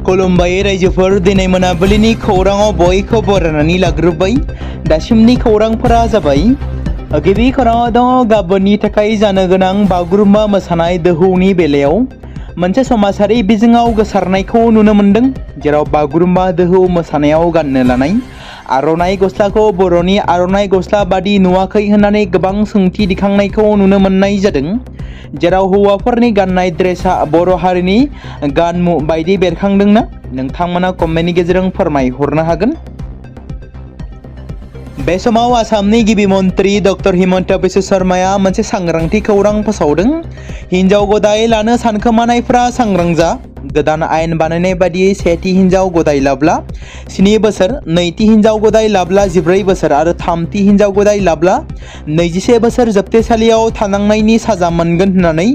खुलुमबाय रायजोफोर दिनै मोनाबिलिनि खौराङाव बयखौ बरायनानै लाग्रोबाय। दासिमनि खौरांफोरा जाबाय गिबि खौराङाव दङ गाबोननि थाखाय जानो गोनां बागुरुम्बा मोसानाय दोहौनि बेलायाव मोनसे समाजारि बिजोङाव गोसारनायखौ नुनो मोन्दों, जेराव बागुरुम्बा दोहौ मोसानायाव गाननो लानाय आर'नाइ गस्लाखौ बर'नि आर'नाइ गस्ला बादि नुवाखै होननानै गोबां सोंथि दिखांनायखौ नुनो मोननाय जादों, जेराव हौवाफोरनि गाननाय ड्रेसा बर' हारिनि गानमु बायदि बेरखांदोंना? नोंथांमोना कमेन्टनि गेजेरजों फोरमायहरनो हागोन। बे समाव आसामनि गिबि मन्त्रि डक्टर हिमन्त बिश्व शर्माया मोनसे सांग्रांथि खौरां फोसावदों। हिन्जाव गदाय लानो सानखोमानायफ्रा सांग्रां जा। गोदान आयेन बानायनाय बादियै सेथि हिन्जाव गदाय लाब्ला 7 बोसोर, नैथि हिन्जाव गदाय लाब्ला 14 बोसोर आरो थामथि हिन्जाव गदाय लाब्ला 21 बोसोर जोबथेसालियाव थानांनायनि साजा मोनगोन होननानै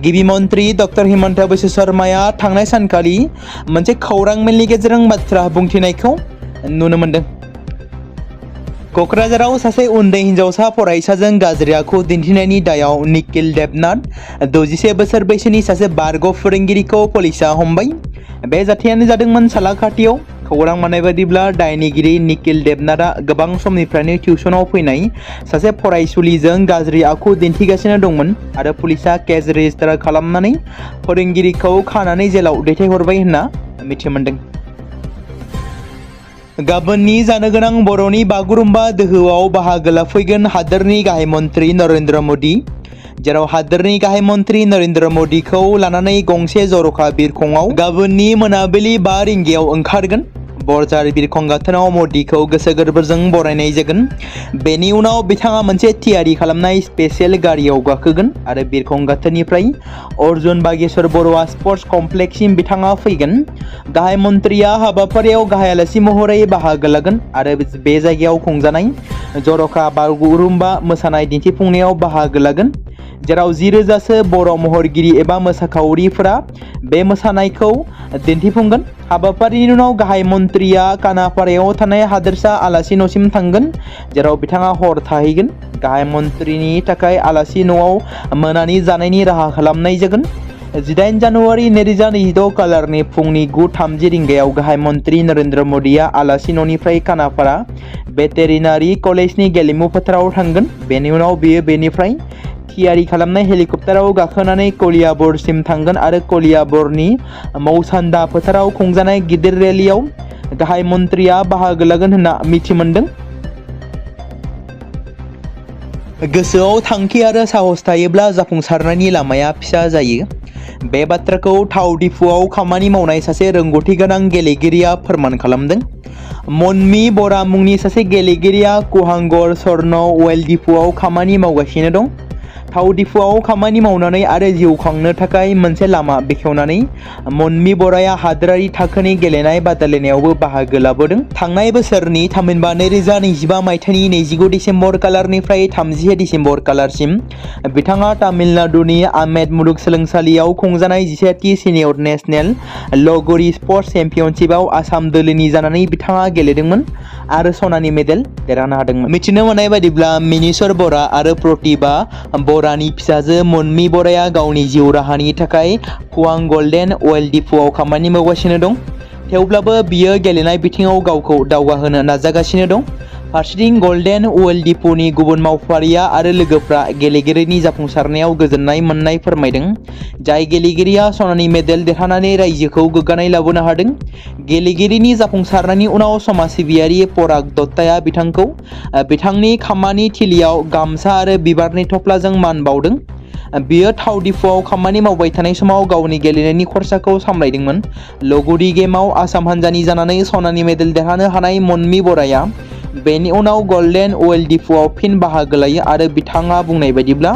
गिबि मन्त्रि डक्टर हिमन्त बिश्व शर्माया थांनाय सानखालि मोनसे खौरां मेलनि गेजेरजों बाथ्रा बुंथिनायखौ नुनो मोन्दों। क'क्राझाराव सासे उन्दै हिन्जावसा फरायसाजों गाज्रि आखु दिन्थिनायनि दायाव निखिल देबनाथ 61 बोसोर बैसोनि सासे बारग' फोरोंगिरिखौ पुलिसआ हमबाय। बे जाथायानो जादोंमोन सालाकाटियाव। खौरां मोननाय बादिब्ला दायनिगिरि निखिल देबनाथआ गोबां समनिफ्रायनो टिउसनाव फैनाय सासे फरायसुलिजों गाज्रि आखु दिन्थिगासिनो दंमोन आरो पुलिसआ केस रेजिस्टार खालामनानै फोरोंगिरिखौ खानानै जेलाव दैथायहरबाय होनना मिथि मोन्दों। गाबोननि जानो गोनां बर'नि बागुरुम्बा दोहौआव बाहागो लाफैगोन हादोरनि गाहाय मन्त्रि नरेन्द्र मोदी, जेराव हादोरनि गाहाय मन्त्रि नरेन्द्र मोदीखौ लानानै गंसे जर'खा बिरखंआव गाबोननि मोनाबिलि 5 रिंगायाव ओंखारगोन। बरझार बिरखं गाथोनाव मोदीखौ गोसो गोरबोजों बरायनाय जागोन। बेनि उनाव बिथाङा मोनसे थियारि खालामनाय स्पेशेल गारियाव गाखोगोन आरो बिरखं गाथोननिफ्राय अर्जुन बागेश्वर बरुवा स्पर्ट्स कमप्लेक्ससिम बिथाङा फैगोन। गाहाय मन्त्रिया हाबाफारियाव गाहाय आलासि महरै बाहागो लागोन आरो बे जायगायाव खुंजानाय जर'खा बागुरुम्बा मोसानाय दिन्थिफुंनायाव बाहागो लागोन, जेराव 10,000सो बर' महरगिरि एबा मोसाखावरिफोरा बे मोसानायखौ दिन्थिफुंगोन। हाबाफारिनि उनाव गाहाय मन्त्रिया खानापारायाव थानाय हादोरसा आलासि न'सिम थांगोन, जेराव बिथाङा हर थाहैगोन। गाहाय मन्त्रिनि थाखाय आलासि न'आव मोनानि जानायनि राहा खालामनाय जागोन। 18 जानुवारि 2022 खालारनि फुंनि 9:30 रिंगायाव गाहाय मन्त्रि नरेन्द्र मोदीआ आलासि न'निफ्राय खानापारा भेटेरिनारि कलेजनि गेलेमु फोथाराव थांगोन। बेनि उनाव बियो बेनिफ्राय थियारि खालामनाय हेलिकप्टाराव गाखोनानै कलियाबरसिम थांगोन आरो कलियाबरनि मौसान्दा फोथाराव खुंजानाय गिदिर रेलियाव गाहाय मन्त्रिया बाहागो लागोन होनना मिथि मोन्दों। गोसोआव थांखि आरो साहस थायोब्ला जाफुंसारनायनि लामाया फिसा जायो। बे बाथ्राखौ थाव डिपुआव खामानि मावनाय सासे रोंगौथि गोनां गेलेगिरिया फोरमान खालामदों। मनमि बरा मुंनि सासे गेलेगिरिया कुहांगर स्वर्ण अइल डिपुआव खामानि मावगासिनो दं। थाव डिपुआव खामानि मावनानै आरो जिउ खांनो थाखाय मोनसे लामा बेखेवनानै मनमि बराया हादोरारि थाखोनि गेलेनाय बादायलायनायावबो बाहागो लाबोदों। थांनाय बोसोरनि थामहिनबा 2025 मायथाइनि 29 डिसेम्बर खालारनिफ्राय 30 डिसेम्बर खालारसिम बिथाङा तामिलनाडुनि आमेद मुलुगसोलोंसालियाव खुंजानाय 11थि सिनियर नेशनेल लगोरि स्पर्ट्स चेम्पियनशिपआव आसाम दोलोनि जानानै बिथाङा गेलेदोंमोन आरो सनानि मेडेल देरहानो हादोंमोन। मिथिनो मोननाय बादिब्ला मिनिस्वर बरा आरो प्रतिभा बरानि फिसाजो मनमि बराया गावनि जिउ राहानि थाखाय खुवां गल्डेन अइल डिपुआव खामानि मावगासिनो दं। थेवब्लाबो बियो गेलेनाय बिथिङाव गावखौ दावगाहोनो नाजागासिनो दं। फारसेथिं गल्डेन अइल डिपुनि गुबुन मावफारिया आरो लोगोफ्रा गेलेगिरिनि जाफुंसारनायाव गोजोननाय मोननाय फोरमायदों। जाय गेलेगिरिया सनानि मेडेल देरहानानै रायजोखौ गोग्गानाय लाबोनो हादों। गेलेगिरिनि जाफुंसारनायनि उनाव समाज सिबियारि पराग दत्ताया बिथांखौ बिथांनि खामानि थिलियाव गामसा आरो बिबारनि थफ्लाजों मान बावदों। बियो थाव डिपुआव खामानि मावबाय थानाय समाव गावनि गेलेनायनि खरसाखौ सामलायदोंमोन। लगोरि गेमआव आसाम हानजानि जानानै सनानि मेडेल देरहानो हानाय मनमि बराया बेनि उनाव गल्डेन अइल डिपुआव फिन बाहागो लायो आरो बिथाङा बुंनाय बायदिब्ला,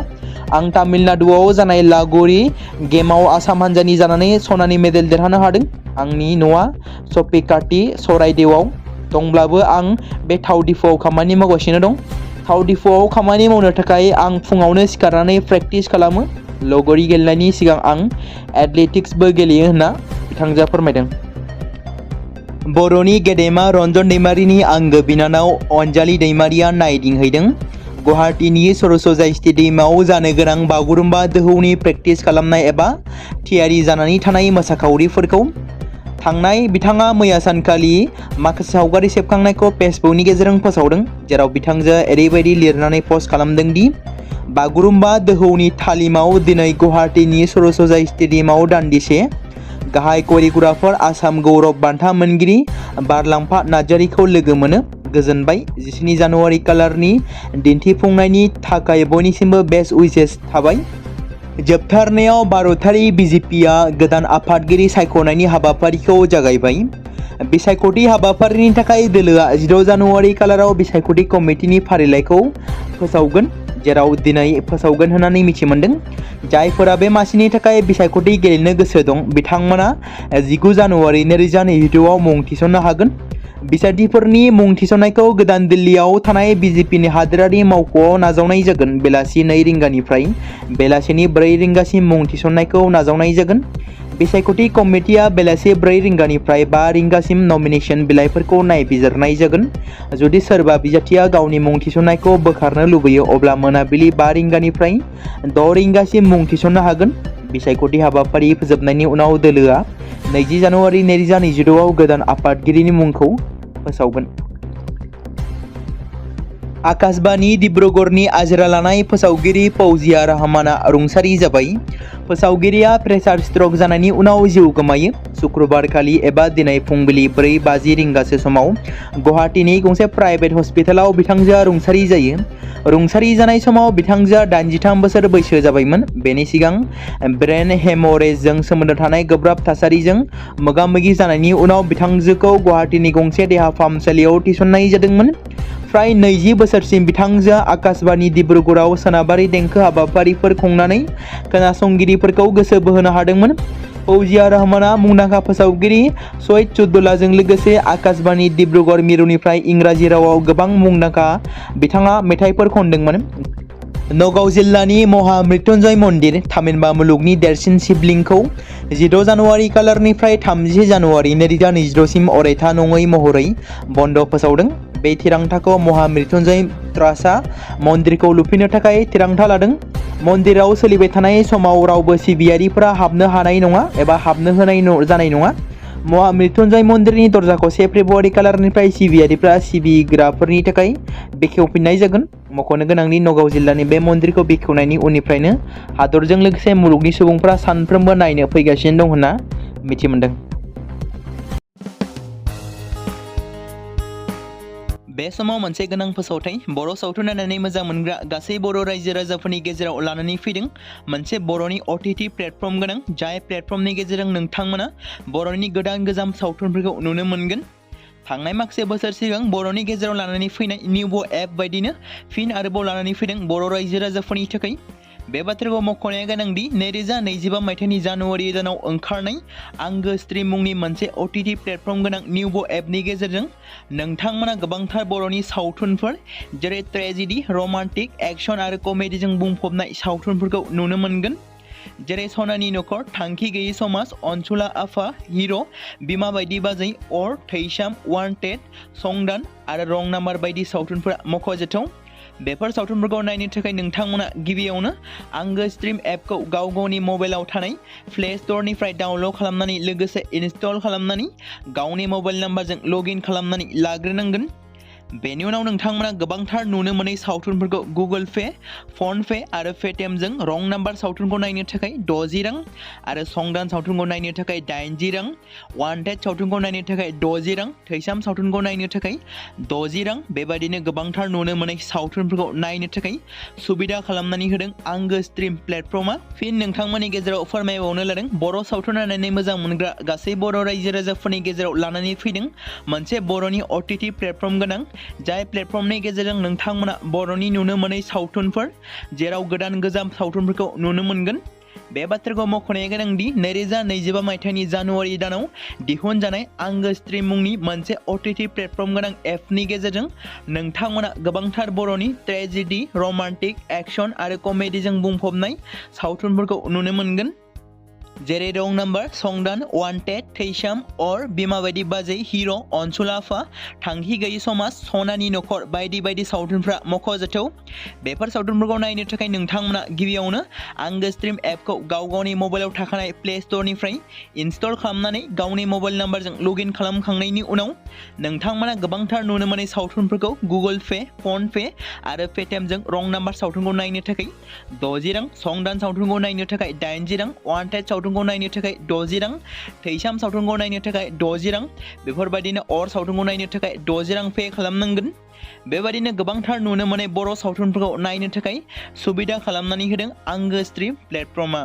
आं तामिलनाडुआव जानाय लगोरि गेमआव आसाम हानजानि जानानै सनानि मेडेल देरहानो हादों। आंनि न'आ सपिकाटि सराइदेवआव दंब्लाबो आं बे थाव डिपुआव खामानि मावगासिनो दं। थाव डिपुआव खामानि मावनो थाखाय आं फुङावनो सिखारनानै प्रेक्टिस खालामो। लगोरि गेलेनायनि सिगां आं एथलेटिक्सबो गेलेयो होनना बिथांजोआ फोरमायदों। बर'नि गेदेमा रन्जन दैमारिनि आंगो बिनानाव अनजालि दैमारिया नायदिंहैदों। गुवाहाटीनि सरसजाइ स्टेडियामाव जानो गोनां बागुरुम्बा दोहौनि प्रेक्टिस खालामनाय एबा थियारि जानानै थानाय मोसाखावरिफोरखौ थांनाय बिथाङा मैया सानखालि माखासे सावगारि सेबखांनायखौ फेसबुकनि गेजेरजों फोसावदों, जेराव बिथांजोआ ओरैबायदि लिरनानै पस्ट खालामदों दि बागुरुम्बा दोहौनि तालिमाव दिनै गुवाहाटीनि सरसजाई स्टेडियामाव दान्दिसे गाहाय करिय'ग्राफार आसाम गौरब बान्था मोनगिरि बारलांफा नार्जारिखौ लोगो मोनो गोजोनबाय। 17 जानुवारि कालारनि दिन्थिफुंनायनि थाखाय बयनिसिमबो बेस्ट उइसेस थाबाय। जोबथारनायाव भारतारि बिजेपिआ गोदान आफादगिरि सायख'नायनि हाबाफारिखौ जागायबाय। बिसायख'थि हाबाफारिनि थाखाय दोलोआ 16 जानुवारि कालाराव बिसायख'थि कमिटिनि फारिलाइखौ फोसावगोन, जेराव दिनै फोसावगोन होननानै मिथिमोनदों। जायफोरा बे मासिनि थाखाय बिसायख'थि गेलेनो गोसो दं बिथांमोना 19 जानुवारि 2022 आव मुं थिसननो हागोन। बिसायख'थिफोरनि मुं थिसननायखौ गोदान दिल्लीआव थानाय बिजेपिनि हादोरारि मावख'आव नाजावनाय जागोन। बेलासि 2 रिंगानिफ्राय बेलासिनि 4 रिंगासिम मुं थिसननायखौ नाजावनाय जागोन। बिसायख'थि कमिटिआ बेलासि 4 रिंगानिफ्राय 5 रिंगासिम नमिनेशन बिलाइफोरखौ नायबिजिरनाय जागोन। जुदि सोरबा बिजाथिया गावनि मुं थिसननायखौ बोखारनो लुबैयो अब्ला मोनाबिलि 5 रिंगानिफ्राय 6 रिंगासिम मुं थिसननो हागोन। बिसायख'थि हाबाफारि फोजोबनायनि उनाव दोलोआ 20 जानुवारि 2022 आव गोदान आफादगिरिनि मुंखौ फोसावगोन। आकाशबाणी डिब्रुगड़नि आजिरा लानाय फोसावगिरि फौजिया रहमाना रुंसारि जाबाय। फोसावगिरिया प्रेसार स्ट्रक जानायनि उनाव जिउ गोमायो। शुक्रबारखालि एबा दिनै फुंबिलि 4:50 रिंगासो समाव गुवाहाटीनि गंसे प्राइभेट हस्पिटालाव बिथांजोआ रुंसारि जायो। रुंसारि जानाय समाव बिथांजोआ 83 बोसोर बैसो जाबायमोन। बेनि सिगां ब्रेन हेमरेजजों सोमोन्दो थानाय गोब्राब थासारिजों मोगा-मोगि जानायनि उनाव बिथांजोखौ गुवाहाटीनि गंसे देहा फाहामसालियाव थिसननाय जादोंमोन। फ्राय 20 बोसोरसिम बिथांजोआ आकाशबाणी डिब्रुगड़आव सोनाबारि देंखो हाबाफारिफोर खुंनानै खोनासंगिरिफोरखौ गोसो बोहोनो हादोंमोन। फौजिया रहमाना मुंदांखा फोसावगिरि सैयद चुटुल्लाजों लोगोसे आकाशबाणी डिब्रुगड़ मिरुनिफ्राय इंराजि रावाव गोबां मुंदांखा बिथाङा मेथाइफोर खनदोंमोन। नगाव जिल्लानि महामृत्युंजय मन्दिर, थामहिनबा मुलुगनि देरसिन शिवलिंगखौ 16 जानुवारि कालारनिफ्राय 30 जानुवारि 2022 सिम अरायथा नङै महरै बन्द फोसावदों। बे थिरांथाखौ महामृत्युंजय ट्रास्टआ मन्दिरखौ लुफिननो थाखाय थिरांथा लादों। मन्दिराव सोलिबाय थानाय समाव रावबो सिबियारिफोरा हाबनो हानाय नङा एबा हाबनो होनाय जानाय नङा। महामृत्युंजय मन्दिरनि दरजाखौ 1 फेब्रुआरि कालारनिफ्राय सिबियारिफ्रा सिबिग्राफोरनि थाखाय बेखेवफिननाय जागोन। मख'नो गोनांदि नगाव जिल्लानि बे मन्दिरखौ बेखेवनायनि उननिफ्रायनो हादरजों लोगोसे मुलुगनि सुबुंफ्रा सानफ्रोमबो नायनो फैगासिनो दं होनना मिथिमोनदों। बे समाव मोनसे गोनां फोसावथाय बर' सावथुन नायनानै मोजां मोनग्रा गासै बर' रायजो राजाफोरनि गेजेराव लानानै फैदों मोनसे बर'नि OTT प्लेटफर्म गोनां, जाय प्लेटफर्मनि गेजेरजों नोंथांमोना बर'नि गोदान गोजाम सावथुनफोरखौ नुनो मोनगोन। थांनाय माखासे बोसोर सिगां बर'नि गेजेराव लानानै फैनाय निउबो एप बायदिनो फिन आरोबाव लानानै फैदों बर' रायजो राजाफोरनि थाखाय। बे बाथ्राखौ मख'नाया गोनांदि 2025 मायथाइनि जानुवारि दानाव ओंखारनाय आंगो स्ट्रिम मुंनि मोनसे OTT प्लेटफर्म गोनां निउबो एपनि गेजेरजों नोंथांमोना गोबांथार बर'नि सावथुनफोर जेरै ट्रेजेडि, रमान्टिक, एक्शन आरो कमेडिजों बुंफबनाय सावथुनफोरखौ नुनो मोनगोन। जेरै सनानि नखर, थांखि गैयै समाज, अनसुला आफा, हिर', बिमा बायदि बाजै, अर, थैसाम, वान्टेड, संदान आरो रं नाम्बार बायदि सावथुनफोरा मख'जाथाव। बेफोर सावथुनफोरखौ नायनो थाखाय नोंथांमोना गिबियावनो आंगो स्ट्रिम एपखौ गाव गावनि मबाइलाव थानाय प्ले स्ट'रनिफ्राय डाउनल'ड खालामनानै लोगोसे इनस्टल खालामनानै गावनि मबाइल नाम्बारजों लगइन खालामनानै लाग्रोनांगोन। बेनि उनाव नोंथांमोना गोबांथार नुनो मोनै सावथुनफोरखौ गुगोल पे, फन पे आरो पेटिएमजों रं नाम्बार सावथुनखौ नायनो थाखाय 60 रां आरो संदान सावथुनखौ नायनो थाखाय 80 रां, वान्टेड सावथुनखौ नायनो थाखाय 60 रां, थैसाम सावथुनखौ नायनो थाखाय 60 रां बेबायदिनो गोबांथार नुनो मोनै सावथुनफोरखौ नायनो थाखाय सुबिदा खालामनानै होदों आंगो स्ट्रिम प्लेटफर्मआ। फिन नोंथांमोननि गेजेराव फोरमायबावनो लादों बर' सावथुन नायनानै मोजां मोनग्रा गासै बर' रायजो राजाफोरनि गेजेराव लानानै फैदों मोनसे बर'नि OTT प्लेटफर्म गोनां, जाय प्लेटफर्मनि गेजेरजों नोंथांमोना बर'नि नुनो मोनै सावथुनफोर जेराव गोदान गोजाम सावथुनफोरखौ नुनो मोनगोन। बे बाथ्राखौ मख'नाया गोनांदि 2025 मायथाइनि जानुवारि दानाव दिहुनजानाय आंगो स्ट्रिम मुंनि मोनसे OTT प्लेटफर्म गोनां एपनि गेजेरजों नोंथांमोना गोबांथार बर'नि ट्रेजेडि, रमान्टिक, एक्शन आरो कमेडिजों बुंफबनाय सावथुनफोरखौ नुनो मोनगोन। जेरै रं नाम्बार, संदान, वान्टेड, थैसाम, अर, बिमा बायदि बाजै, हिर', अनसुलाफा, थांखि गैयि समाज, सनानि नखर बायदि बायदि सावथुनफ्रा मख'जाथाव। बेफोर सावथुनफोरखौ नायनो थाखाय नोंथांमोना गिबियावनो आंगो स्ट्रिम एपखौ गावनि मबाइलाव थाखानाय प्ले स्ट'रनिफ्राय इनस्टल खालामनानै गावनि मबाइल नाम्बारजों लगइन खालामखांनायनि उनाव नोंथांमोना गोबांथार नुनो मोनै सावथुनफोरखौ गुगोल पे, फन पे आरो पेटिएमजों रं नाम्बार सावथुनखौ नायनो थाखाय 60 रां, संदान सावथुनखौ नायनो थाखाय 80 रां, वान्टेड सावथुनखौ नायनो थाखाय 60 रां, थैसाम सावथुनखौ नायनो थाखाय 60 रां, बेफोरबायदिनो अर सावथुनखौ नायनो थाखाय 60 रां पे खालामनांगोन। बेबायदिनो गोबांथार नुनो मोनै बर' सावथुनफोरखौ नायनो थाखाय सुबिदा खालामनानै होदों आंगो स्ट्रिम प्लेटफर्मआ।